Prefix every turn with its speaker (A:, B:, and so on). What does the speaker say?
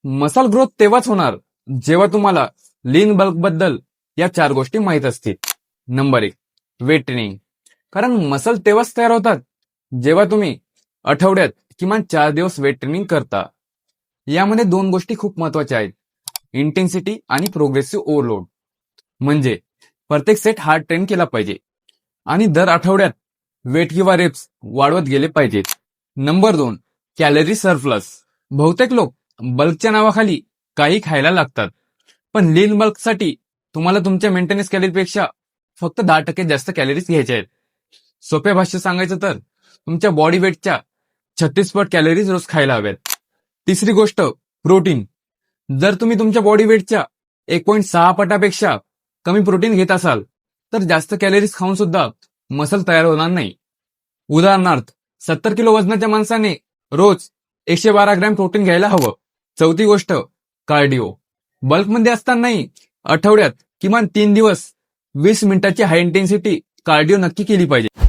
A: Muscle growth तेव्हाच होणार जेव्हा तुम्हाला लीन बल्क बद्दल या 4 गोष्टी माहित असतील. Number 1, weight training. कारण मसल तेव्हाच तयार होतात जेव्हा तुम्ही आठवड्यात किमान 4 दिवस वेट ट्रेनिंग करता. यामध्ये 2 गोष्टी खूप महत्वाच्या आहेत, इंटेन्सिटी आणि प्रोग्रेसिव्ह ओव्हरलोड. म्हणजे प्रत्येक सेट हार्ड ट्रेन केला पाहिजे आणि दर आठवड्यात वेट किंवा रेप्स वाढवत गेले पाहिजेत. Number 2, calorie surplus. बहुतेक लोक बल्कच्या नावाखाली काही खायला लागतात, पण लीन बल्कसाठी तुम्हाला तुमच्या मेंटेनन्स कॅलरीपेक्षा फक्त 10% जास्त कॅलरीज घ्यायच्या आहेत. सोप्या भाषेत सांगायचं तर तुमच्या बॉडी वेटच्या 36 पट कॅलरीज रोज खायला हव्यात. तिसरी गोष्ट, प्रोटीन. जर तुम्ही तुमच्या बॉडी वेटच्या 1.6 पटापेक्षा कमी प्रोटीन घेत असाल तर जास्त कॅलरीज खाऊन सुद्धा मसल तयार होणार नाही. उदाहरणार्थ 70 किलो वजनाच्या माणसाने रोज 112 ग्रॅम प्रोटीन घ्यायला हवं. चौथी गोष्ट, कार्डिओ. बल्कमध्ये असतानाही आठवड्यात किमान 3 दिवस 20 मिनिटाची हाय इंटेन्सिटी कार्डिओ नक्की केली पाहिजे.